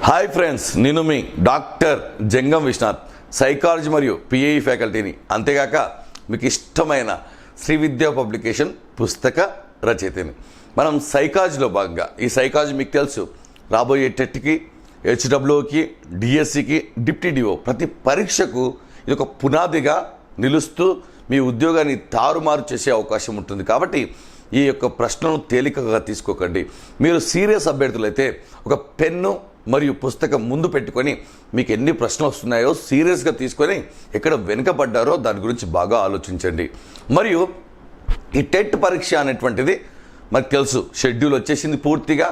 Hi friends, నేను మీ doctor జంగం Vishwanath, psychology మరియు PAE ఫ్యాకల్టీని. అంతేగాక మీకు ఇష్టమైన శ్రీ విద్యా పబ్లికేషన్ పుస్తక రచయితని. మనం సైకాలజీలో భాగంగా ఈ సైకాలజీ మీకు తెలుసు, రాబోయే టెట్కి, హెచ్డబ్ల్యూకి, డిఎస్సికి, డిప్టీ డిఓ ప్రతి పరీక్షకు ఇది ఒక పునాదిగా నిలుస్తూ మీ ఉద్యోగాన్ని తారుమారు చేసే అవకాశం ఉంటుంది. కాబట్టి ఈ యొక్క ప్రశ్నను తేలికగా తీసుకోకండి. మీరు సీరియస్ అభ్యర్థులైతే ఒక పెన్ను మరియు పుస్తకం ముందు పెట్టుకొని మీకు ఎన్ని ప్రశ్నలు వస్తున్నాయో సీరియస్గా తీసుకొని ఎక్కడ వెనుకబడ్డారో దాని గురించి బాగా ఆలోచించండి. మరియు ఈ టెట్ పరీక్ష అనేటువంటిది మనకు తెలుసు, షెడ్యూల్ వచ్చేసింది పూర్తిగా.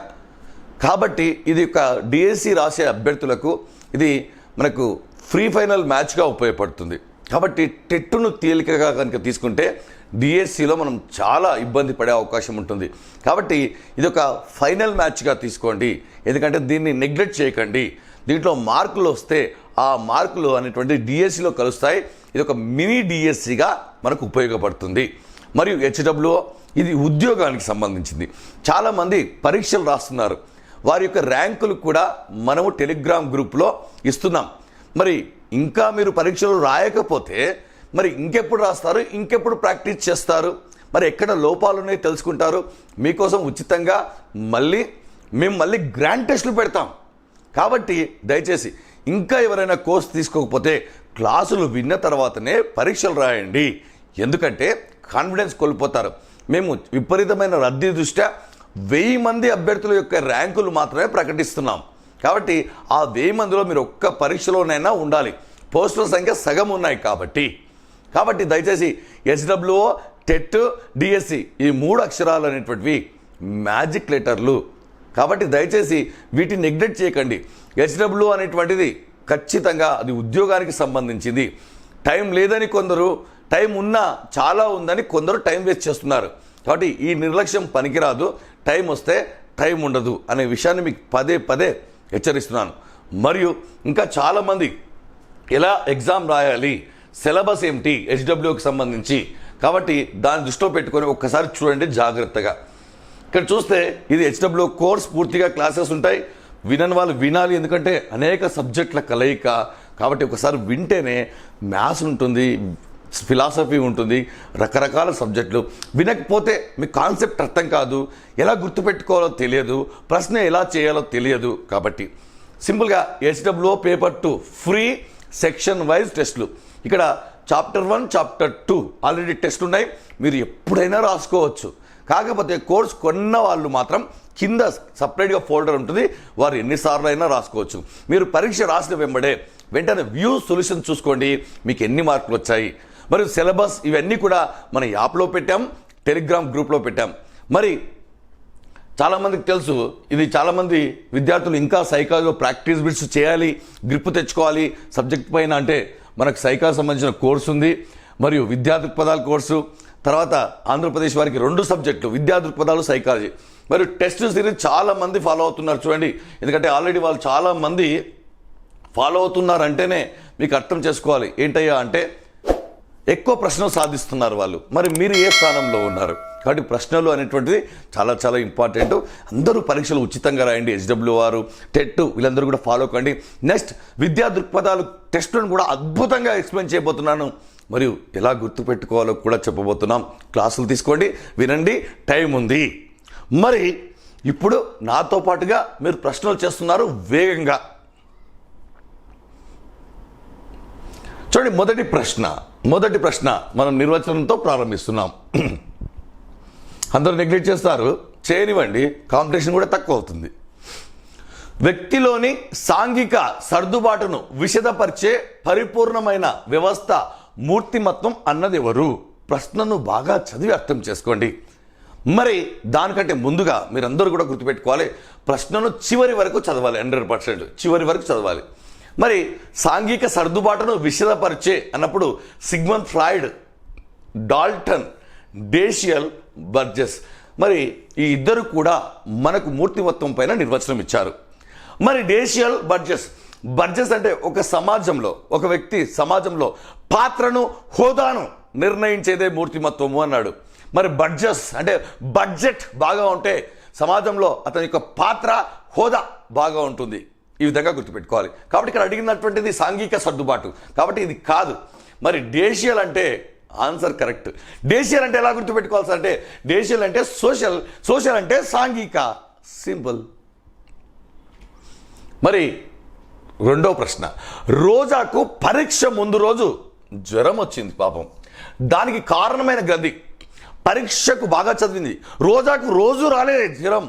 కాబట్టి ఇది ఒక డిఎస్సి రాసే అభ్యర్థులకు ఇది మనకు ఫ్రీ ఫైనల్ మ్యాచ్గా ఉపయోగపడుతుంది. కాబట్టి టెట్ను తేలికగా కనుక తీసుకుంటే డిఎస్సిలో మనం చాలా ఇబ్బంది పడే అవకాశం ఉంటుంది. కాబట్టి ఇది ఒక ఫైనల్ మ్యాచ్గా తీసుకోండి, ఎందుకంటే దీన్ని నెగ్లెక్ట్ చేయకండి. దీంట్లో మార్కులు వస్తే ఆ మార్కులు అనేటువంటి డిఎస్సిలో కలుస్తాయి. ఇది ఒక మినీ డిఎస్సిగా మనకు ఉపయోగపడుతుంది. మరియు హెచ్డబ్ల్యూఓ ఇది ఉద్యోగానికి సంబంధించింది. చాలామంది పరీక్షలు రాస్తున్నారు, వారి యొక్క ర్యాంకులు కూడా మనము టెలిగ్రామ్ గ్రూప్లో ఇస్తున్నాం. మరి ఇంకా మీరు పరీక్షలు రాయకపోతే మరి ఇంకెప్పుడు రాస్తారు, ఇంకెప్పుడు ప్రాక్టీస్ చేస్తారు, మరి ఎక్కడ లోపాలు ఉన్నాయో తెలుసుకుంటారు. మీకోసం ఉచితంగా మేము మళ్ళీ గ్రాండ్ టెస్టులు పెడతాం. కాబట్టి దయచేసి ఇంకా ఎవరైనా కోర్సు తీసుకోకపోతే క్లాసులు విన్న తర్వాతనే పరీక్షలు రాయండి, ఎందుకంటే కాన్ఫిడెన్స్ కోల్పోతారు. మేము విపరీతమైన రద్దీ దృష్ట్యా 1000 మంది అభ్యర్థుల యొక్క ర్యాంకులు మాత్రమే ప్రకటిస్తున్నాం. కాబట్టి ఆ 1000 మందిలో మీరు ఒక్క పరీక్షలోనైనా ఉండాలి. పోస్టుల సంఖ్య సగం ఉన్నాయి కాబట్టి దయచేసి హెచ్డబ్ల్యూఓ, టెట్, డిఎస్సి ఈ 3 అక్షరాలు అనేటువంటివి మ్యాజిక్ లెటర్లు. కాబట్టి దయచేసి వీటిని నెగ్లెక్ట్ చేయకండి. హెచ్డబ్ల్యూఓ అనేటువంటిది ఖచ్చితంగా అది ఉద్యోగానికి సంబంధించింది. టైం లేదని కొందరు, టైం ఉన్నా చాలా ఉందని కొందరు టైం వేస్ట్ చేస్తున్నారు. కాబట్టి ఈ నిర్లక్ష్యం పనికిరాదు. టైం వస్తే టైం ఉండదు అనే విషయాన్ని మీకు పదే పదే హెచ్చరిస్తున్నాను. మరియు ఇంకా చాలామంది ఎలా ఎగ్జామ్ రాయాలి, సిలబస్ ఏమిటి హెచ్డబ్ల్యూకి సంబంధించి, కాబట్టి దాన్ని దృష్టిలో పెట్టుకొని ఒక్కసారి చూడండి జాగ్రత్తగా. ఇక్కడ చూస్తే ఇది హెచ్డబ్ల్యూ కోర్స్, పూర్తిగా క్లాసెస్ ఉంటాయి. వినని వాళ్ళు వినాలి, ఎందుకంటే అనేక సబ్జెక్టుల కలయిక. కాబట్టి ఒకసారి వింటేనే మ్యాథ్స్ ఉంటుంది, ఫిలాసఫీ ఉంటుంది, రకరకాల సబ్జెక్టులు. వినకపోతే మీకు కాన్సెప్ట్ అర్థం కాదు, ఎలా గుర్తుపెట్టుకోవాలో తెలియదు, ప్రశ్న ఎలా చేయాలో తెలియదు. కాబట్టి సింపుల్గా హెచ్డబ్ల్యూఓ పేపర్ 2 ఫ్రీ సెక్షన్ వైజ్ టెస్టులు. ఇక్కడ చాప్టర్ 1, చాప్టర్ 2 ఆల్రెడీ టెస్ట్ ఉన్నాయి, మీరు ఎప్పుడైనా రాసుకోవచ్చు. కాకపోతే కోర్స్ కొన్న వాళ్ళు మాత్రం కింద సపరేట్గా ఫోల్డర్ ఉంటుంది, వారు ఎన్నిసార్లు అయినా రాసుకోవచ్చు. మీరు పరీక్ష రాసిన వెంటనే వ్యూ సొల్యూషన్ చూసుకోండి, మీకు ఎన్ని మార్కులు వచ్చాయి. మరియు సిలబస్ ఇవన్నీ కూడా మన యాప్లో పెట్టాం, టెలిగ్రామ్ గ్రూప్లో పెట్టాం. మరి చాలామందికి తెలుసు, ఇది చాలామంది విద్యార్థులు ఇంకా సైకాలజీలో ప్రాక్టీస్ బిట్స్ చేయాలి, గ్రిప్ తెచ్చుకోవాలి సబ్జెక్ట్ పైన. అంటే మనకు సైకాలజీ సంబంధించిన కోర్సు ఉంది, మరియు విద్యా దృక్పథాల కోర్సు. తర్వాత ఆంధ్రప్రదేశ్ వారికి 2 సబ్జెక్టులు, విద్యా దృక్పథాలు, సైకాలజీ. మరియు టెస్ట్ సిరీస్ చాలామంది ఫాలో అవుతున్నారు చూడండి, ఎందుకంటే ఆల్రెడీ వాళ్ళు చాలామంది ఫాలో అవుతున్నారంటేనే మీకు అర్థం చేసుకోవాలి ఏంటయ్యా అంటే ఎక్కువ ప్రశ్నలు సాధిస్తున్నారు వాళ్ళు. మరి మీరు ఏ స్థానంలో ఉన్నారు? కాబట్టి ప్రశ్నలు అనేటువంటిది చాలా చాలా ఇంపార్టెంట్. అందరూ పరీక్షలు ఉచితంగా రాయండి. హెచ్డబ్ల్యూ వారు, టెట్ వీళ్ళందరూ కూడా ఫాలో కండి. నెక్స్ట్ విద్యా దృక్పథాలు టెస్టులను కూడా అద్భుతంగా ఎక్స్ప్లెయిన్ చేయబోతున్నాను, మరియు ఎలా గుర్తుపెట్టుకోవాలో కూడా చెప్పబోతున్నాం. క్లాసులు తీసుకోండి, వినండి, టైం ఉంది. మరి ఇప్పుడు నాతో పాటుగా మీరు ప్రశ్నలు చేస్తున్నారు వేగంగా. చూడండి, మొదటి ప్రశ్న మనం నిర్వచనంతో ప్రారంభిస్తున్నాం. అందరూ నెగ్లెక్ట్ చేస్తారు, చేయనివ్వండి, కాంపిటీషన్ కూడా తక్కువ అవుతుంది. వ్యక్తిలోని సాంఘిక సర్దుబాటును విశదపరిచే పరిపూర్ణమైన వ్యవస్థ మూర్తిమత్వం అన్నది ఎవరు? ప్రశ్నను బాగా చదివి అర్థం చేసుకోండి. మరి దానికంటే ముందుగా మీరందరూ కూడా గుర్తుపెట్టుకోవాలి, ప్రశ్నను చివరి వరకు చదవాలి, 100% చివరి వరకు చదవాలి. మరి సాంఘిక సర్దుబాటును విశదపరిచే అన్నప్పుడు సిగ్మండ్ ఫ్రాయిడ్, డాల్టన్, డేషియల్, బర్జెస్, మరి ఈ ఇద్దరు కూడా మనకు మూర్తిమత్వం పైన నిర్వచనం ఇచ్చారు. మరి డేషియల్, బర్జెస్ అంటే ఒక సమాజంలో, ఒక వ్యక్తి సమాజంలో పాత్రను, హోదాను నిర్ణయించేదే మూర్తిమత్వము అన్నాడు. మరి బర్జెస్ అంటే బడ్జెట్ బాగా ఉంటే సమాజంలో అతని యొక్క పాత్ర, హోదా బాగా ఉంటుంది. ఈ విధంగా గుర్తుపెట్టుకోవాలి. కాబట్టి ఇక్కడ అడిగినటువంటిది సాంఘిక సర్దుబాటు, కాబట్టి ఇది కాదు. మరి డేషియల్ అంటే ఆన్సర్ కరెక్ట్. డేషియల్ అంటే ఎలా గుర్తుపెట్టుకోవాలి అంటే డేషియల్ అంటే సోషల్, సోషల్ అంటే సాంఘిక, సింపుల్. మరి రెండో ప్రశ్న, రోజాకు పరీక్ష ముందు రోజు జ్వరం వచ్చింది పాపం. దానికి కారణమైన గ్రంథి. పరీక్షకు బాగా చదివింది, రోజాకు రోజు రాలేదు జ్వరం.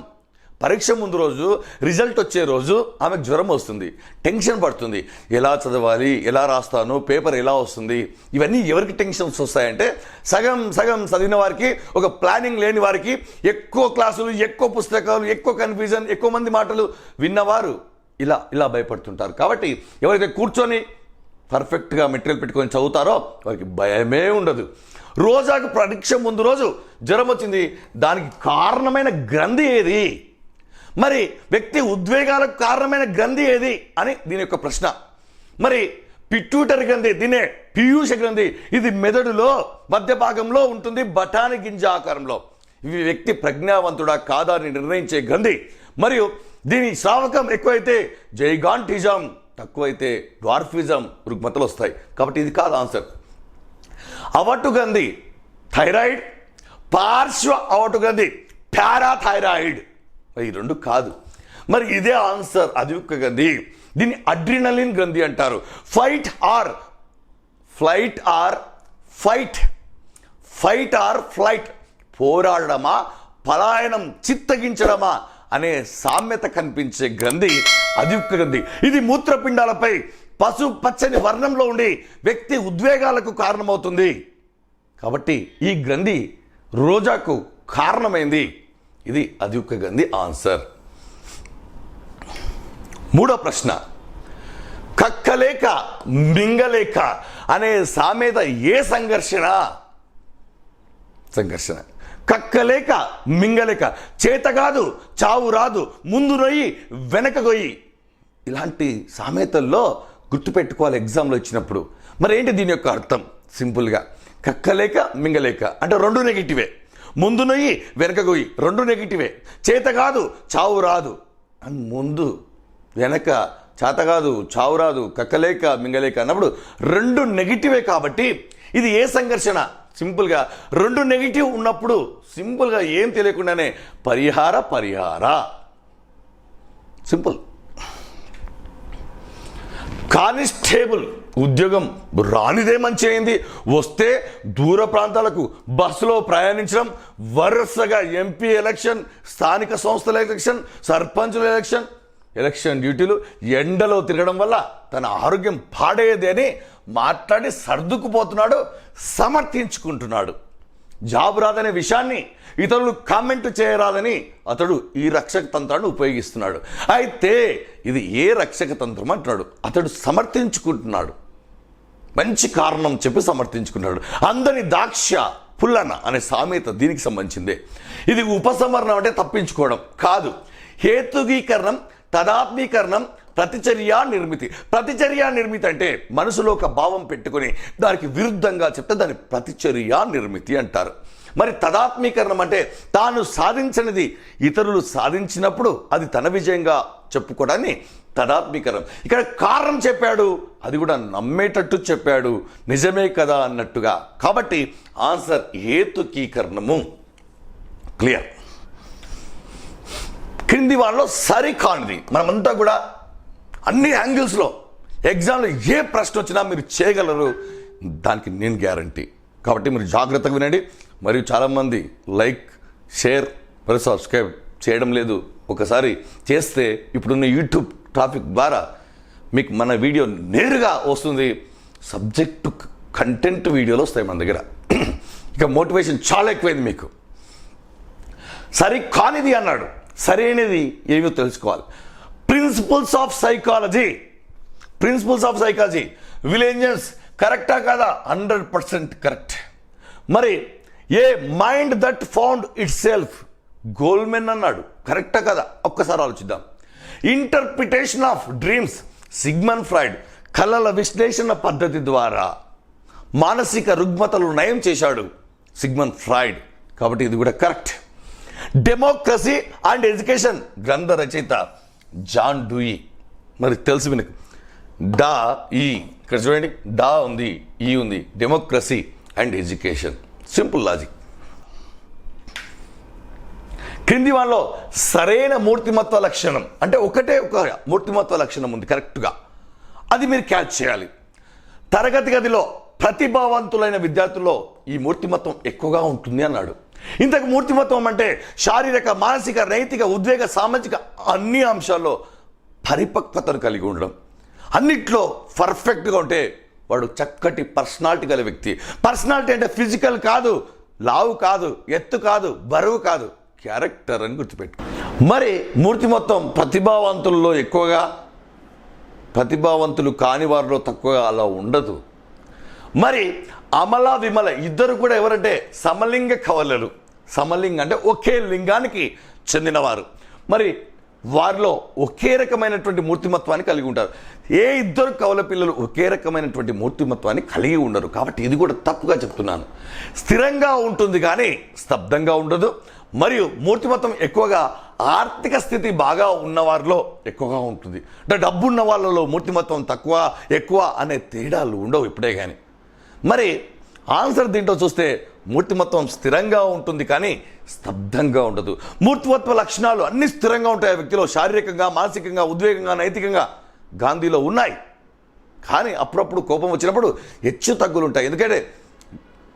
పరీక్ష ముందు రోజు రిజల్ట్ వచ్చే రోజు ఆమెకు జ్వరం వస్తుంది, టెన్షన్ పడుతుంది. ఎలా చదవాలి, ఎలా రాస్తాను, పేపర్ ఎలా వస్తుంది, ఇవన్నీ ఎవరికి టెన్షన్స్ వస్తాయంటే సగం సగం చదివిన వారికి, ఒక ప్లానింగ్ లేని వారికి, ఎక్కువ క్లాసులు, ఎక్కువ పుస్తకాలు, ఎక్కువ కన్ఫ్యూజన్, ఎక్కువ మంది మాటలు విన్నవారు ఇలా ఇలా భయపడుతుంటారు. కాబట్టి ఎవరైతే కూర్చొని పర్ఫెక్ట్గా మెటీరియల్ పెట్టుకొని చదువుతారో వారికి భయమే ఉండదు. రోజాకు పరీక్ష ముందు రోజు జ్వరం వచ్చింది, దానికి కారణమైన గ్రంథి ఏది? మరి వ్యక్తి ఉద్వేగాలకు కారణమైన గ్రంథి ఏది అని దీని యొక్క ప్రశ్న. మరి పిట్యూటరీ గ్రంథి, దీనే పీయూష గ్రంథి. ఇది మెదడులో మధ్య భాగంలో ఉంటుంది, బఠాని గింజ ఆకారంలో. ఇవి వ్యక్తి ప్రజ్ఞావంతుడా కాదా అని నిర్ణయించే గ్రంథి. మరియు దీని శ్రావకం ఎక్కువైతే జైగాంటిజం, తక్కువైతే డ్వార్ఫిజం రుగ్మతలు వస్తాయి. కాబట్టి ఇది కాదు ఆన్సర్. అవటు గ్రంథి థైరాయిడ్, పార్శ్వ అవటు గ్రంథి పారాథైరాయిడ్, ఈ రెండు కాదు. మరి ఇదే ఆన్సర్ అధిక గ్రంథి. దీన్ని అడ్రినలిన్ గ్రంథి అంటారు. Fight or flight or fight, fight or flight, పోరాడమా పలాయనం, చిత్తగించడమా అనే సామ్యత కనిపించే గ్రంథి అధిక గ్రంథి. ఇది మూత్రపిండాలపై పసు పచ్చని వర్ణంలో ఉండి వ్యక్తి ఉద్వేగాలకు కారణమవుతుంది. కాబట్టి ఈ గ్రంథి రోజాకు కారణమైంది. ఇది అధిక గ్రంథి ఆన్సర్. మూడో ప్రశ్న, కక్కలేక మింగలేక అనే సామెత ఏ సంఘర్షణ? సంఘర్షణ. కక్కలేక మింగలేక, చేత కాదు చావు రాదు, ముందు నొయ్యి వెనక గొయ్యి, ఇలాంటి సామెతల్లో గుర్తుపెట్టుకోవాలి ఎగ్జామ్లో ఇచ్చినప్పుడు. మరి ఏంటి దీని యొక్క అర్థం? సింపుల్గా కక్కలేక మింగలేక అంటే రెండు నెగిటివే. ముందు నొయ్యి వెనక గొయ్యి రెండు నెగిటివే. చేత కాదు చావు రాదు అని ముందు, వెనక చేత కాదు చావు రాదు, కక్కలేక మింగలేక అన్నప్పుడు రెండు నెగిటివే. కాబట్టి ఇది ఏ సంఘర్షణ? సింపుల్గా రెండు నెగిటివ్ ఉన్నప్పుడు సింపుల్గా ఏం తెలియకుండానే పరిహార. సింపుల్. కానిస్టేబుల్ ఉద్యోగం రానిదే మంచి అయింది, వస్తే దూర ప్రాంతాలకు బస్సులో ప్రయాణించడం, వరుసగా ఎంపీ ఎలక్షన్, స్థానిక సంస్థల ఎలక్షన్, సర్పంచుల ఎలక్షన్ డ్యూటీలు, ఎండలో తిరగడం వల్ల తన ఆరోగ్యం పాడేది అని మాట్లాడి సర్దుకుపోతున్నాడు, సమర్థించుకుంటున్నాడు. జాబ్ రాదనే విషయాన్ని ఇతరులు కామెంట్ చేయరాదని అతడు ఈ రక్షక తంత్రాన్ని ఉపయోగిస్తున్నాడు. అయితే ఇది ఏ రక్షక తంత్రం అంటున్నాడు? అతడు సమర్థించుకుంటున్నాడు, మంచి కారణం చెప్పి సమర్థించుకున్నాడు. అందరి దాక్ష పుల్లన అనే సామెత దీనికి సంబంధించిందే. ఇది ఉపసంహరణం అంటే తప్పించుకోవడం కాదు. హేతుగీకరణం, తదాత్మీకరణం, ప్రతిచర్య నిర్మితి. ప్రతిచర్య నిర్మితి అంటే మనసులో ఒక భావం పెట్టుకుని దానికి విరుద్ధంగా చెప్తే దాన్ని ప్రతిచర్య నిర్మితి అంటారు. మరి తదాత్మీకరణం అంటే తాను సాధించినది ఇతరులు సాధించినప్పుడు అది తన విజయంగా చెప్పుకోవడాన్ని తదాత్మీకరణం. ఇక్కడ కారణం చెప్పాడు, అది కూడా నమ్మేటట్టు చెప్పాడు, నిజమే కదా అన్నట్టుగా. కాబట్టి ఆన్సర్ హేతుకీకరణము. క్లియర్. క్రింది వాళ్ళలో సరికానిది. మనమంతా కూడా అన్ని యాంగిల్స్లో ఎగ్జామ్లో ఏ ప్రశ్న వచ్చినా మీరు చేయగలరు, దానికి నేను గ్యారంటీ. కాబట్టి మీరు జాగ్రత్తగా వినండి. మరియు చాలామంది లైక్, షేర్ మరియు సబ్స్క్రైబ్ చేయడం లేదు. ఒకసారి చేస్తే ఇప్పుడున్న యూట్యూబ్ ట్రాఫిక్ ద్వారా మీకు మన వీడియో నేరుగా వస్తుంది. సబ్జెక్టు కంటెంట్ వీడియోలు వస్తాయి మన దగ్గర. ఇక మోటివేషన్ చాలా ఎక్కువైంది మీకు. సరి కానిది అన్నాడు, సరైనది ఏమో తెలుసుకోవాలి. Principles of psychology, principles of psychology విలేంజన్స్ కరెక్టా కాదా? 100% కరెక్ట్. మరి a mind that found itself, Goleman అన్నాడు, కరెక్టా కదా? ఒక్కసారి ఆలోచిద్దాం. Interpretation of dreams, Sigmund Freud కళల విశ్లేషణ పద్ధతి ద్వారా మానసిక రుగ్మతలు నయం చేశాడు సిగ్మండ్ ఫ్రాయిడ్. కాబట్టి ఇది కూడా కరెక్ట్. డెమోక్రసీ అండ్ ఎడ్యుకేషన్ గ్రంథ రచయిత జాన్ డూయి. మరి తెలుసు మీకు డా ఈ ఇక్కడ చూడండి డా ఉంది ఈ ఉంది democracy and education simple logic. క్రింది వాళ్ళలో సరైన మూర్తిమత్వ లక్షణం అంటే ఒకటే ఒక మూర్తిమత్వ లక్షణం ఉంది కరెక్ట్గా, అది మీరు క్యాచ్ చేయాలి. తరగతి గదిలో ప్రతిభావంతులైన విద్యార్థుల్లో ఈ మూర్తిమత్వం ఎక్కువగా ఉంటుంది అన్నాడు. ఇంతకు మూర్తిమత్వం అంటే శారీరక మానసిక నైతిక ఉద్వేగ సామాజిక అన్ని అంశాల్లో పరిపక్వతను కలిగి ఉండడం, అన్నిట్లో పర్ఫెక్ట్గా ఉంటే వాడు చక్కటి పర్సనాలిటీ గల వ్యక్తి. పర్సనాలిటీ అంటే ఫిజికల్ కాదు, లావు కాదు, ఎత్తు కాదు, బరువు కాదు, క్యారెక్టర్ అని గుర్తుపెట్టు. మరి మూర్తిమత్వం ప్రతిభావంతుల్లో ఎక్కువగా, ప్రతిభావంతులు కాని వారిలో తక్కువగా అలా ఉండదు. మరి అమల విమల ఇద్దరు కూడా ఎవరంటే సమలింగ కవలలు. సమలింగ అంటే ఒకే లింగానికి చెందినవారు. మరి వారిలో ఒకే రకమైనటువంటి మూర్తిమత్వాన్ని కలిగి ఉంటారు. ఏ ఇద్దరు కవల పిల్లలు ఒకే రకమైనటువంటి మూర్తిమత్వాన్ని కలిగి ఉండరు. కాబట్టి ఇది కూడా తప్పుగా చెప్తున్నాను. స్థిరంగా ఉంటుంది కానీ స్తబ్దంగా ఉండదు. మరియు మూర్తిమత్వం ఎక్కువగా ఆర్థిక స్థితి బాగా ఉన్నవారిలో ఎక్కువగా ఉంటుంది. అంటే డబ్బు ఉన్న వాళ్ళలో మూర్తిమత్వం తక్కువ ఎక్కువ అనే తేడాలు ఉండవు ఇప్పుడే కానీ. మరి ఆన్సర్ దీంట్లో చూస్తే మూర్తిమత్వం స్థిరంగా ఉంటుంది కానీ స్తబ్దంగా ఉండదు. మూర్తిమత్వ లక్షణాలు అన్ని స్థిరంగా ఉంటాయి ఆ వ్యక్తిలో, శారీరకంగా మానసికంగా ఉద్వేగంగా నైతికంగా గాంధీలో ఉన్నాయి. కానీ అప్పుడప్పుడు కోపం వచ్చినప్పుడు హెచ్చు తగ్గులు ఉంటాయి. ఎందుకంటే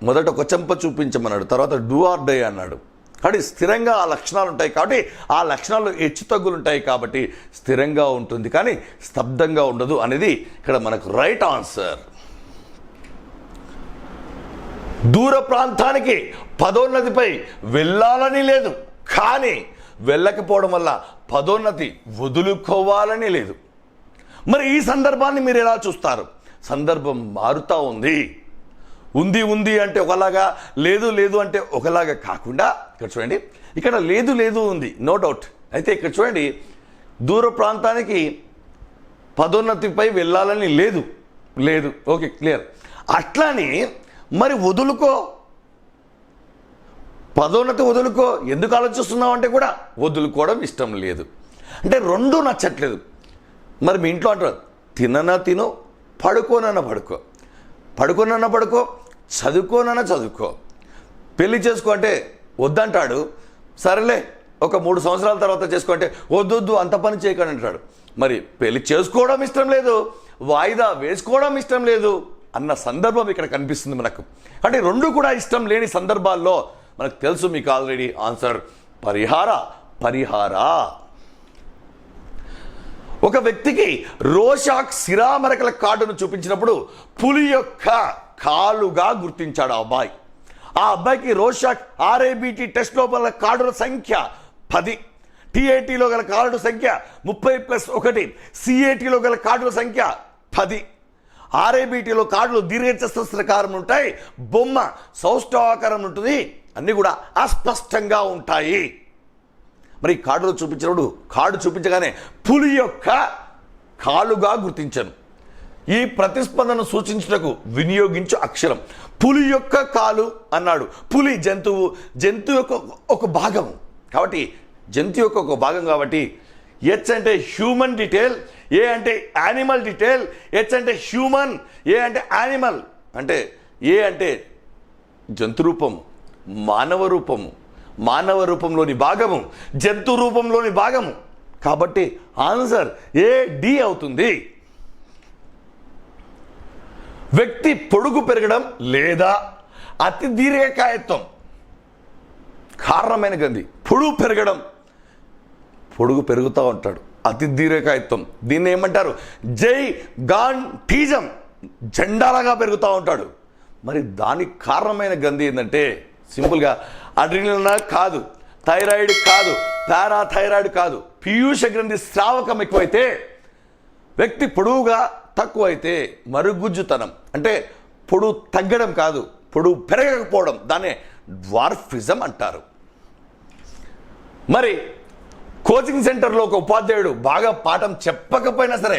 మొదట ఒక చెంప చూపించమన్నాడు, తర్వాత డూ ఆర్ డై అన్నాడు. కాబట్టి స్థిరంగా ఆ లక్షణాలు ఉంటాయి కాబట్టి ఆ లక్షణాల్లో హెచ్చు తగ్గులు ఉంటాయి కాబట్టి స్థిరంగా ఉంటుంది కానీ స్తబ్దంగా ఉండదు అనేది ఇక్కడ మనకు రైట్ ఆన్సర్. దూర ప్రాంతానికి పదోన్నతిపై వెళ్ళాలని లేదు, కానీ వెళ్ళకపోవడం వల్ల పదోన్నతి వదులుకోవాలని లేదు. మరి ఈ సందర్భాన్ని మీరు ఎలా చూస్తారు? సందర్భం మారుతూ ఉంది. ఉంది ఉంది అంటే ఒకలాగా, లేదు లేదు అంటే ఒకలాగా కాకుండా ఇక్కడ చూడండి, ఇక్కడ లేదు లేదు ఉంది నో డౌట్. అయితే ఇక్కడ చూడండి, దూర ప్రాంతానికి పదోన్నతిపై వెళ్ళాలని లేదు, లేదు, ఓకే క్లియర్. అట్లాని మరి వదులుకో, పదోన్నతి వదులుకో ఎందుకు ఆలోచిస్తున్నావు అంటే కూడా వదులుకోవడం ఇష్టం లేదు. అంటే రెండూ నచ్చట్లేదు. మరి మీ ఇంట్లో అంటారు తిననా తిను, పడుకోనన్నా పడుకో, పడుకోనన్నా పడుకో, చదువుకోనన్నా చదువుకో. పెళ్లి చేసుకో అంటే వద్దంటాడు. సరేలే ఒక 3 సంవత్సరాల తర్వాత చేసుకో అంటే వద్దు అంత పని చేయకండి అంటాడు. మరి పెళ్లి చేసుకోవడం ఇష్టం లేదు, వాయిదా వేసుకోవడం ఇష్టం లేదు అన్న సందర్భం ఇక్కడ కనిపిస్తుంది మనకు. అంటే రెండు కూడా ఇష్టం లేని సందర్భాల్లో మనకు తెలుసు మీకు ఆల్రెడీ ఆన్సర్ పరిహార. ఒక వ్యక్తికి రోషాక్ సిరామరకల కార్డును చూపించినప్పుడు పులి యొక్క కాలుగా గుర్తించాడు ఆ అబ్బాయి. ఆ అబ్బాయికి రోషాక్ ఆర్ఐబిటి టెస్ట్ లోపల కార్డుల సంఖ్య 10, టిఏటిలో గల కార్డు సంఖ్య 30+1, సిఏటిలో గల కార్డుల సంఖ్య 10. ఆర్ఐబిటిలో కార్డులు దీర్ఘచతురస్రాకారం ఉంటాయి, బొమ్మ సౌష్ఠవాకారం ఉంటుంది, అన్నీ కూడా అస్పష్టంగా ఉంటాయి. మరి కార్డులో చూపించినప్పుడు కార్డు చూపించగానే పులి యొక్క కాలుగా గుర్తించాను. ఈ ప్రతిస్పందన సూచించుటకు వినియోగించు అక్షరం. పులి యొక్క కాలు అన్నాడు. పులి జంతువు, జంతువు యొక్క ఒక భాగము కాబట్టి జంతువు యొక్క ఒక భాగం కాబట్టి హెచ్ అంటే హ్యూమన్ డీటెయిల్, ఏ అంటే యానిమల్ డీటెయిల్, హెచ్ అంటే హ్యూమన్, ఏ అంటే యానిమల్. అంటే ఏ అంటే జంతు రూపము, మానవ రూపము, మానవ రూపంలోని భాగము, జంతు రూపంలోని భాగము. కాబట్టి ఆన్సర్ ఏ డి అవుతుంది. వ్యక్తి పొడుగు పెరగడం లేదా అతి దీర్ఘకాయత్వం కారణమైన గంది. పొడుగు పెరుగుతూ ఉంటాడు, అతి దీర్ఘకాయత్వం, దీన్ని ఏమంటారు? జైగాంటిజం, జెండాలాగా పెరుగుతూ ఉంటాడు. మరి దానికి కారణమైన గంది ఏంటంటే సింపుల్గా అడ్రినల్ కాదు, థైరాయిడ్ కాదు, పారాథైరాయిడ్ కాదు, పీయూష గ్రంథి స్రావకం ఎక్కువైతే, వ్యక్తి పొడవుగా తక్కువైతే మరుగుజ్జుతనం అంటే పొడుగు తగ్గడం కాదు, పొడుగు పెరగకపోవడం, దాన్నే డ్వార్ఫిజం అంటారు. మరి కోచింగ్ సెంటర్లో ఒక ఉపాధ్యాయుడు బాగా పాఠం చెప్పకపోయినా సరే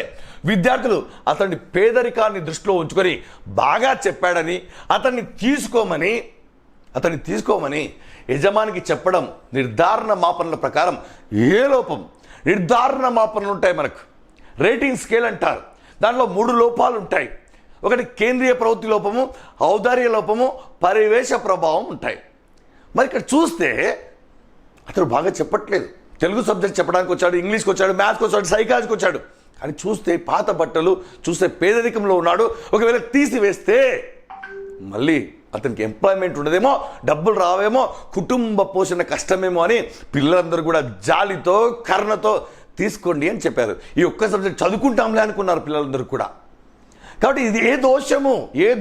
విద్యార్థులు అతని పేదరికాన్ని దృష్టిలో ఉంచుకొని బాగా చెప్పాడని అతన్ని తీసుకోమని యజమానికి చెప్పడం నిర్ధారణ మాపనల ప్రకారం ఏ లోపం? నిర్ధారణ మాపనలు ఉంటాయి మనకు. రేటింగ్ స్కేల్ అంటారు. దాంట్లో 3 లోపాలు ఉంటాయి. ఒకటి కేంద్రీయ ప్రవృత్తి లోపము, ఔదార్య లోపము, పరివేశ ప్రభావం ఉంటాయి. మరి ఇక్కడ చూస్తే అతను బాగా చెప్పట్లేదు. తెలుగు సబ్జెక్ట్ చెప్పడానికి వచ్చాడు, ఇంగ్లీష్కి వచ్చాడు, మ్యాథ్స్కి వచ్చాడు, సైకాలజీకి వచ్చాడు. కానీ చూస్తే పాత బట్టలు, చూస్తే పేదరికంలో ఉన్నాడు. ఒకవేళ తీసివేస్తే మళ్ళీ అతనికి ఎంప్లాయ్మెంట్ ఉండదేమో, డబ్బులు రావేమో, కుటుంబ పోషణ కష్టమేమో అని పిల్లలందరూ కూడా జాలితో కరుణతో తీసుకోండి అని చెప్పారు. ఈ ఒక్క సబ్జెక్ట్ చదువుకుంటాంలే అనుకున్నారు పిల్లలందరూ కూడా. కాబట్టి ఇది ఏ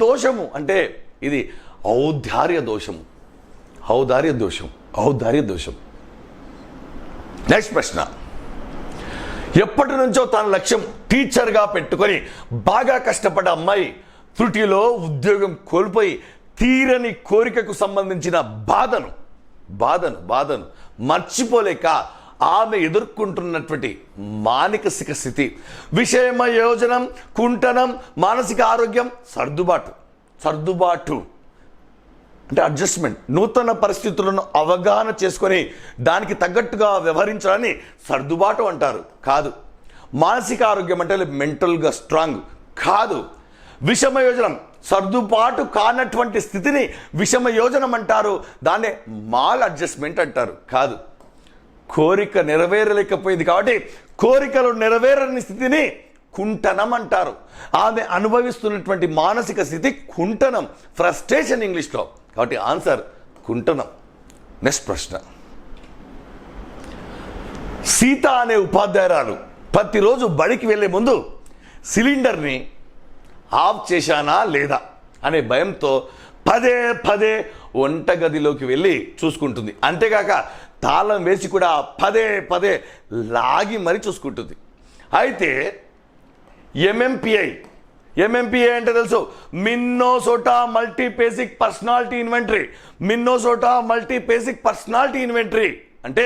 దోషము అంటే ఇది ఔదార్య దోషం. నెక్స్ట్ ప్రశ్న. ఎప్పటి నుంచో తన లక్ష్యం టీచర్గా పెట్టుకొని బాగా కష్టపడ్డ అమ్మాయి త్రుటిలో ఉద్యోగం కోల్పోయి తీరని కోరికకు సంబంధించిన బాధను మర్చిపోలేక ఆమె ఎదుర్కొంటున్నటువంటి మానసిక స్థితి, విషమయోజనం, కుంఠనం, మానసిక ఆరోగ్యం, సర్దుబాటు అంటే అడ్జస్ట్మెంట్, నూతన పరిస్థితులను అవగాహన చేసుకొని దానికి తగ్గట్టుగా వ్యవహరించాలని సర్దుబాటు అంటారు. కాదు. మానసిక ఆరోగ్యం అంటే మెంటల్గా స్ట్రాంగ్ కాదు. విషమయోజనం, సర్దుబాటు కానటువంటి స్థితిని విషమయోజనం అంటారు. దాన్నే మాల్ అడ్జస్ట్మెంట్ అంటారు. కాదు. కోరిక నెరవేరలేకపోయింది కాబట్టి కోరికలు నెరవేరని స్థితిని కుంఠనం అంటారు. ఆమె అనుభవిస్తున్నటువంటి మానసిక స్థితి కుంఠనం, ఫ్రస్ట్రేషన్ ఇంగ్లీష్లో. కాబట్టి ఆన్సర్ కుంఠనం. నెక్స్ట్ ప్రశ్న. సీత అనే ఉపాధ్యాయురాలు ప్రతిరోజు బడికి వెళ్ళే ముందు సిలిండర్ని ఆఫ్ చేశానా లేదా అనే భయంతో పదే వంటగదిలోకి వెళ్ళి చూసుకుంటుంది. అంతేకాక తాళం వేసి కూడా పదే లాగి మరీ చూసుకుంటుంది. అయితే ఎంఎంపిఐ అంటే తెలుసు, మిన్నోసోటా మల్టీబేసిక్ పర్సనాలిటీ ఇన్వెంటరీ అంటే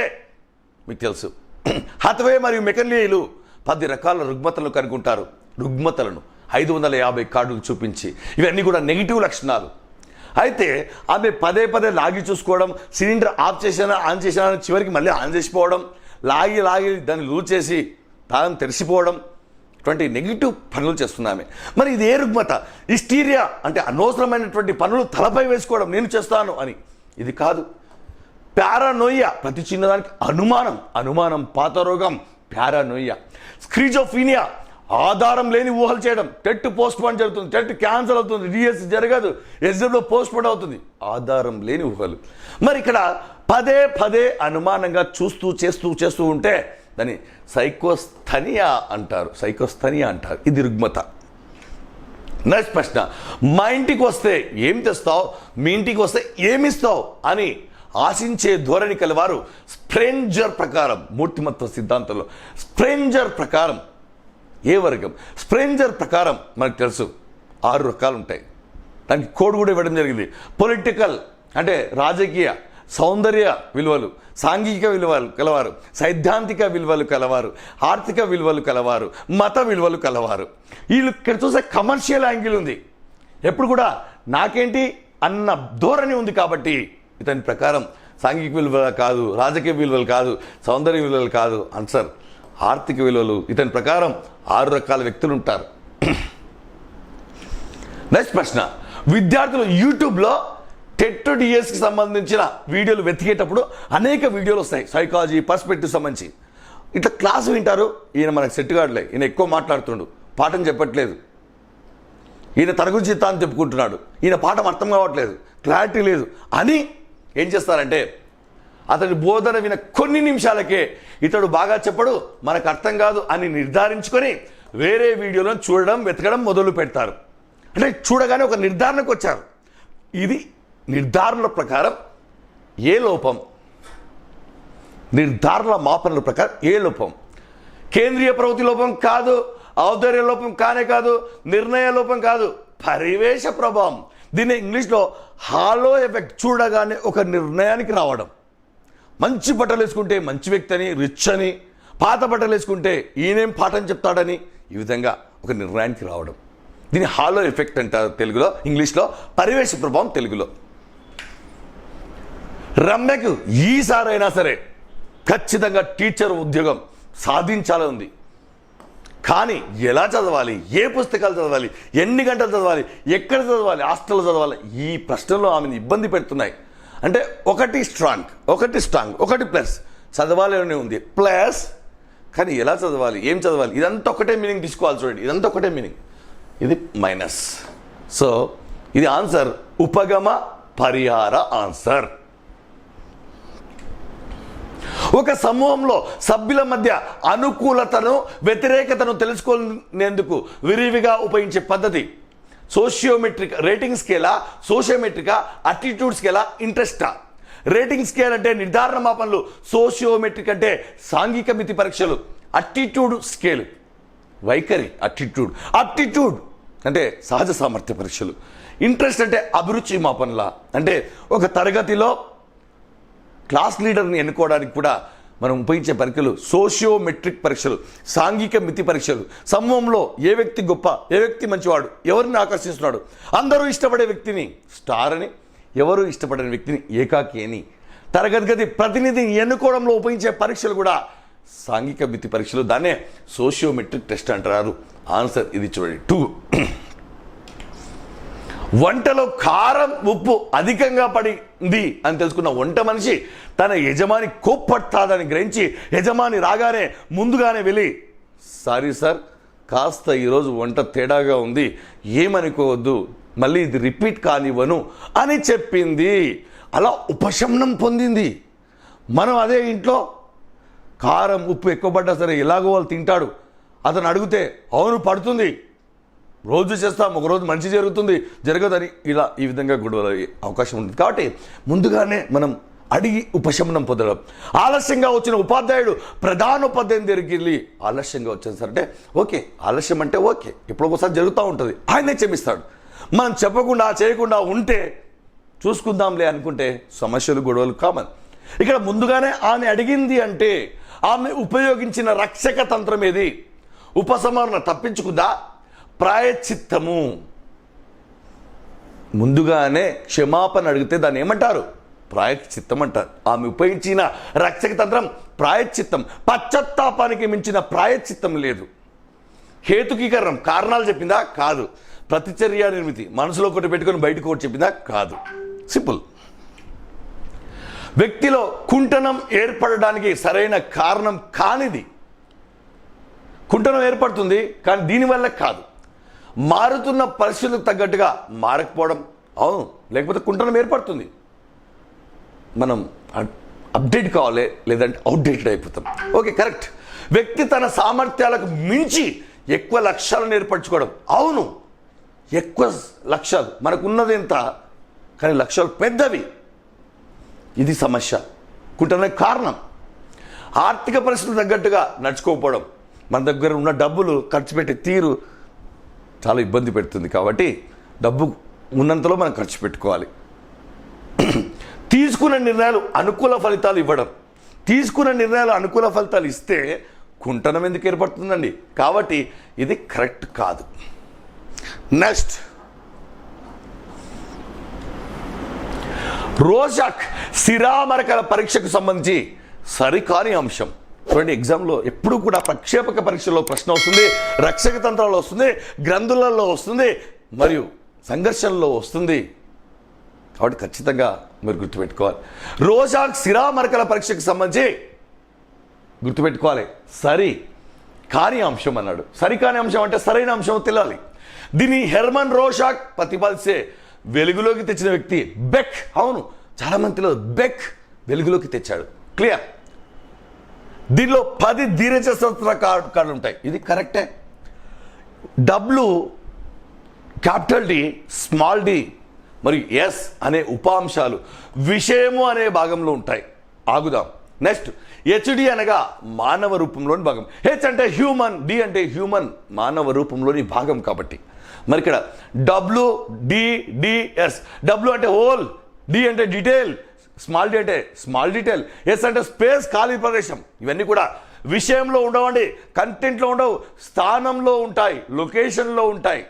మీకు తెలుసు. హతవే మరియు మెకన్లీలు 10 రకాల రుగ్మతలను కనుగొంటారు. రుగ్మతలను 550 కార్డులు చూపించి, ఇవన్నీ కూడా నెగిటివ్ లక్షణాలు. అయితే ఆమె పదే లాగి చూసుకోవడం, సిలిండర్ ఆఫ్ చేసినా ఆన్ చేసినా చివరికి మళ్ళీ ఆన్ చేసిపోవడం, లాగి దాన్ని లూజ్ చేసి తాళం తెరిచిపోవడం, ఇటువంటి నెగిటివ్ పనులు చేస్తున్నామే. మరి ఇది ఏ రుగ్మత? హిస్టీరియా అంటే అనవసరమైనటువంటి పనులు తలపై వేసుకోవడం, నేను చేస్తాను అని. ఇది కాదు. పారానోయియా, ప్రతి చిన్నదానికి అనుమానం, పాత రోగం పారానోయియా. స్క్రిజోఫీనియా, ఆధారం లేని ఊహలు చేయడం. టెట్ పోస్ట్ పోన్ జరుగుతుంది, టెట్ క్యాన్సల్ అవుతుంది, డిఎస్ జరగదు, ఎగ్జామ్లో పోస్ట్ పోన్ అవుతుంది. ఆధారం లేని ఊహలు. మరి ఇక్కడ పదే అనుమానంగా చేస్తూ ఉంటే దాన్ని సైకోస్థనియా అంటారు. ఇది రుగ్మత. నెక్స్ట్ ప్రశ్న. మా ఇంటికి వస్తే ఏం తెస్తావు, మీ ఇంటికి వస్తే ఏమిస్తావు అని ఆశించే ధోరణి కలవారు స్ప్రెంజర్ ప్రకారం, మూర్తిమత్వ సిద్ధాంతంలో స్ప్రెంజర్ ప్రకారం ఏ వర్గం? స్ప్రెంజర్ ప్రకారం మనకు తెలుసు 6 రకాలు ఉంటాయి. దానికి కోడ్ కూడా ఇవ్వడం జరిగింది. పొలిటికల్ అంటే రాజకీయ, సౌందర్య విలువలు, సాంఘిక విలువలు కలవారు, సైద్ధాంతిక విలువలు కలవారు, ఆర్థిక విలువలు కలవారు, మత విలువలు కలవారు. వీళ్ళు ఇక్కడ చూసే కమర్షియల్ యాంగిల్ ఉంది. ఎప్పుడు కూడా నాకేంటి అన్న ధోరణి ఉంది. కాబట్టి ఇతని ప్రకారం సాంఘిక విలువలు కాదు, రాజకీయ విలువలు కాదు, సౌందర్య విలువలు కాదు, ఆన్సర్ ఆర్థిక విలువలు. ఇతని ప్రకారం 6 రకాల వ్యక్తులు ఉంటారు. నెక్స్ట్ ప్రశ్న. విద్యార్థులు యూట్యూబ్లో టెట్ డిఎస్కి సంబంధించిన వీడియోలు వెతికేటప్పుడు అనేక వీడియోలు వస్తాయి, సైకాలజీ పర్స్పెక్టివ్ సంబంధించి. ఇట్లా క్లాసు వింటారు. ఈయన మనకు సెట్ కావట్లే, ఈయన ఎక్కువ మాట్లాడుతుండు, పాఠం చెప్పట్లేదు, ఈయన తన గురించి తాను చెప్పుకుంటున్నాడు, ఈయన పాఠం అర్థం కావట్లేదు, క్లారిటీ లేదు అని ఏం చేస్తారంటే అతడి బోధన విన కొన్ని నిమిషాలకే ఇతడు బాగా చెప్పడు, మనకు అర్థం కాదు అని నిర్ధారించుకొని వేరే వీడియోలను చూడడం, వెతకడం మొదలు పెడతారు. అంటే చూడగానే ఒక నిర్ధారణకు వచ్చారు. ఇది నిర్ధారణల ప్రకారం ఏ లోపం? నిర్ధారణ మాపనల ప్రకారం ఏ లోపం? కేంద్రీయ ప్రవృత్తి లోపం కాదు, ఔదార్య లోపం కానే కాదు, నిర్ణయ లోపం కాదు, పరివేశ ప్రభావం. దీన్ని ఇంగ్లీష్లో హాలో ఎఫెక్ట్. చూడగానే ఒక నిర్ణయానికి రావడం. మంచి బట్టలు వేసుకుంటే మంచి వ్యక్తి అని, రిచ్ అని, పాత బట్టలు వేసుకుంటే ఈయనేం పాఠం చెప్తాడని, ఈ విధంగా ఒక నిర్ణయానికి రావడం. దీన్ని హాలో ఎఫెక్ట్ అంటారు తెలుగులో, ఇంగ్లీష్లో పరివేశ ప్రభావం తెలుగులో. రమ్యకు ఈసారైనా సరే ఖచ్చితంగా టీచర్ ఉద్యోగం సాధించాలని ఉంది. కానీ ఎలా చదవాలి, ఏ పుస్తకాలు చదవాలి, ఎన్ని గంటలు చదవాలి, ఎక్కడ చదవాలి, హాస్టల్లో చదవాలి, ఈ ప్రశ్నలు ఆమెను ఇబ్బంది పెడుతున్నాయి. అంటే ఒకటి స్ట్రాంగ్, ఒకటి ప్లస్ చదవాలి అని ఉంది, ప్లస్ కానీ ఎలా చదవాలి, ఏం చదవాలి, ఇదంతా ఒకటే మీనింగ్ తీసుకోవాలి. చూడండి, ఇదంతా ఒకటే మీనింగ్, ఇది మైనస్. సో ఇది ఆన్సర్ ఉపగమ పరిహార ఆన్సర్. ఒక సమూహంలో సభ్యుల మధ్య అనుకూలతను వ్యతిరేకతను తెలుసుకునేందుకు విరివిగా ఉపయోగించే పద్ధతి సోషియోమెట్రిక్ రేటింగ్ స్కేలా, సోషియోమెట్రికా, అటిట్యూడ్ స్కేలా, ఇంట్రెస్టా. రేటింగ్ స్కేల్ అంటే నిర్ధారణ మాపనలు, సోషియోమెట్రిక్ అంటే సాంఘిక మితి పరీక్షలు, అటిట్యూడ్ స్కేల్ వైఖరి, అటిట్యూడ్ అంటే సహజ సామర్థ్య పరీక్షలు, ఇంట్రెస్ట్ అంటే అభిరుచి మాపనల. అంటే ఒక తరగతిలో క్లాస్ లీడర్ని ఎన్నుకోవడానికి కూడా మనం ఉపయోగించే పరీక్షలు సోషియోమెట్రిక్ పరీక్షలు, సాంఘిక మితి పరీక్షలు. సమూహంలో ఏ వ్యక్తి గొప్ప, ఏ వ్యక్తి మంచివాడు, ఎవరిని ఆకర్షిస్తున్నాడు, అందరూ ఇష్టపడే వ్యక్తిని స్టార్ అని, ఎవరు ఇష్టపడని వ్యక్తిని ఏకాకి అని. తరగతి గది ప్రతినిధిని ఎన్నుకోవడంలో ఉపయోగించే పరీక్షలు కూడా సాంఘిక మితి పరీక్షలు, దాన్నే సోషియోమెట్రిక్ టెస్ట్ అంటారు. ఆన్సర్ ఇది చూడండి 2. వంటలో కారం ఉప్పు అధికంగా పడింది అని తెలుసుకున్న వంట మనిషి తన యజమాని కోప్పడతాదని గ్రహించి యజమాని రాగానే ముందుగానే వెళ్ళి, సారీ సార్, కాస్త ఈరోజు వంట తేడాగా ఉంది, ఏమనుకోవద్దు, మళ్ళీ ఇది రిపీట్ కానివ్వను అని చెప్పింది. అలా ఉపశమనం పొందింది. మనం అదే ఇంట్లో కారం ఉప్పు ఎక్కువ పడ్డా సరే ఎలాగో వాళ్ళు తింటాడు, అతను అడిగితే అవును పడుతుంది, రోజు చేస్తాం, ఒకరోజు మంచి జరగదని ఇలా ఈ విధంగా గొడవలు అయ్యే అవకాశం ఉంటుంది. కాబట్టి ముందుగానే మనం అడిగి ఉపశమనం పొందడం. ఆలస్యంగా వచ్చిన ఉపాధ్యాయుడు ప్రధానోపాధ్యాయుని దగ్గరికి వెళ్ళి, ఆలస్యంగా వచ్చాను సార్ అంటే, ఓకే ఆలస్యం అంటే ఓకే, ఎప్పుడో ఒకసారి జరుగుతూ ఉంటుంది, ఆయనే క్షమిస్తాడు. మనం చెప్పకుండా చేయకుండా ఉంటే చూసుకుందాంలే అనుకుంటే సమస్యలు గొడవలు కామన్. ఇక్కడ ముందుగానే ఆమె అడిగింది అంటే ఆమె ఉపయోగించిన రక్షక తంత్రం ఏది? ఉపసంహరణ, తప్పించుకుందా, ప్రాయశ్చిత్తము. ముందుగానే క్షమాపణ అడిగితే దాన్ని ఏమంటారు? ప్రాయశ్చిత్తం అంటారు. ఆమె ఉపయోగించిన రక్షక తంత్రం ప్రాయశ్చిత్తం. పశ్చాత్తాపానికి మించిన ప్రాయశ్చిత్తం లేదు. హేతుకీకరణం, కారణాలు చెప్పిందా? కాదు. ప్రతిచర్య నిర్మితి, మనసులో ఒకటి పెట్టుకొని బయటకు ఒకటి చెప్పిందా? కాదు. సింపుల్. వ్యక్తిలో కుంటనం ఏర్పడడానికి సరైన కారణం కానిది. కుంటనం ఏర్పడుతుంది కానీ దీనివల్ల కాదు. మారుతున్న పరిస్థితులకు తగ్గట్టుగా మారకపోవడం, అవును, లేకపోతే కుంటనం ఏర్పడుతుంది. మనం అప్డేట్ కావాలి, లేదంటే అవుట్డేటెడ్ అయిపోతాం. Okay, correct. వ్యక్తి తన సామర్థ్యాలకు మించి ఎక్కువ లక్ష్యాలను ఏర్పరచుకోవడం, అవును, ఎక్కువ లక్ష్యాలు, మనకున్నది ఎంత కానీ లక్ష్యాలు పెద్దవి, ఇది సమస్య, కుంటనానికి కారణం. ఆర్థిక పరిస్థితులకు తగ్గట్టుగా నడుచుకోకపోవడం, మన దగ్గర ఉన్న డబ్బులు ఖర్చు పెట్టే తీరు చాలా ఇబ్బంది పెడుతుంది. కాబట్టి డబ్బు ఉన్నంతలో మనం ఖర్చు పెట్టుకోవాలి. తీసుకున్న నిర్ణయాలు అనుకూల ఫలితాలు ఇవ్వడం. తీసుకున్న నిర్ణయాలు అనుకూల ఫలితాలు ఇస్తే కుంటనం ఎందుకు ఏర్పడుతుందండి? కాబట్టి ఇది కరెక్ట్ కాదు. నెక్స్ట్, రోజాక్ శిరామరకల పరీక్షకు సంబంధించి సరికాని అంశం. చూడండి, ఎగ్జామ్లో ఎప్పుడు కూడా ప్రక్షేపక పరీక్షలో ప్రశ్న వస్తుంది, రక్షక తంత్రాల్లో వస్తుంది, గ్రంథులలో వస్తుంది, మరియు సంఘర్షణలో వస్తుంది. కాబట్టి ఖచ్చితంగా మీరు గుర్తుపెట్టుకోవాలి. రోజాక్ శిరామరకల పరీక్షకు సంబంధించి గుర్తుపెట్టుకోవాలి, సరి కాని అంశం అన్నాడు. సరికాని అంశం అంటే సరైన అంశం తెలియాలి. దీన్ని హెర్మన్ రోజాక్ ప్రతిపాదిస్తే వెలుగులోకి తెచ్చిన వ్యక్తి బెక్. అవును, చాలా మందిలో బెక్ వెలుగులోకి తెచ్చాడు. క్లియర్. దీనిలో 10 దీర్ఘచతురస్ర కార్డులు ఉంటాయి. ఇది కరెక్టే. W, capital D, small D మరియు ఎస్ అనే ఉపాంశాలు విషయము అనే భాగంలో ఉంటాయి. ఆగుదాం. నెక్స్ట్, హెచ్డి అనగా మానవ రూపంలోని భాగం. హెచ్ అంటే హ్యూమన్, డి అంటే హ్యూమన్, మానవ రూపంలోని భాగం. కాబట్టి మరి ఇక్కడ డబ్ల్యూ డిఎస్, డబ్ల్యూ అంటే హోల్, డి అంటే డీటెయిల్, స్మాల్ డి అంటే స్మాల్ డీటెయిల్, ఎస్ అంటే స్పేస్, ఖాళీ ప్రదేశం. ఇవన్నీ కూడా విషయంలో ఉండవండి, కంటెంట్లో ఉండవు, స్థానంలో ఉంటాయి, లొకేషన్లో ఉంటాయి.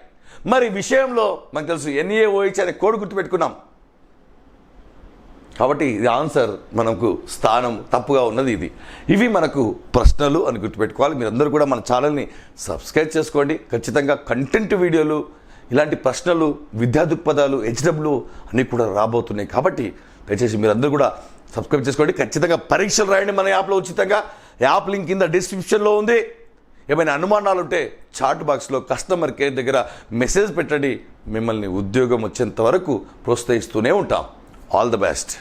మరి విషయంలో మనకు తెలుసు NaOH అనే కోడ్ గుర్తుపెట్టుకున్నాం. కాబట్టి ఇది ఆన్సర్ మనకు స్థానం తప్పుగా ఉన్నది ఇది. ఇవి మనకు ప్రశ్నలు అని గుర్తుపెట్టుకోవాలి. మీరందరూ కూడా మన ఛానల్ని సబ్స్క్రైబ్ చేసుకోండి. ఖచ్చితంగా కంటెంట్ వీడియోలు, ఇలాంటి ప్రశ్నలు, విద్యా దృక్పథాలు, హెచ్డబ్ల్యూ అన్నీ కూడా రాబోతున్నాయి. కాబట్టి దయచేసి మీరందరూ కూడా సబ్స్క్రైబ్ చేసుకోండి. ఖచ్చితంగా పరీక్షలు రాయండి మన యాప్లో ఉచితంగా. యాప్ లింక్ కింద డిస్క్రిప్షన్లో ఉంది. ఏమైనా అనుమానాలు ఉంటే చాట్ బాక్స్లో కస్టమర్ కేర్ దగ్గర మెసేజ్ పెట్టండి. మిమ్మల్ని ఉద్యోగం వచ్చేంత వరకు ప్రోత్సహిస్తూనే ఉంటాం. All the best.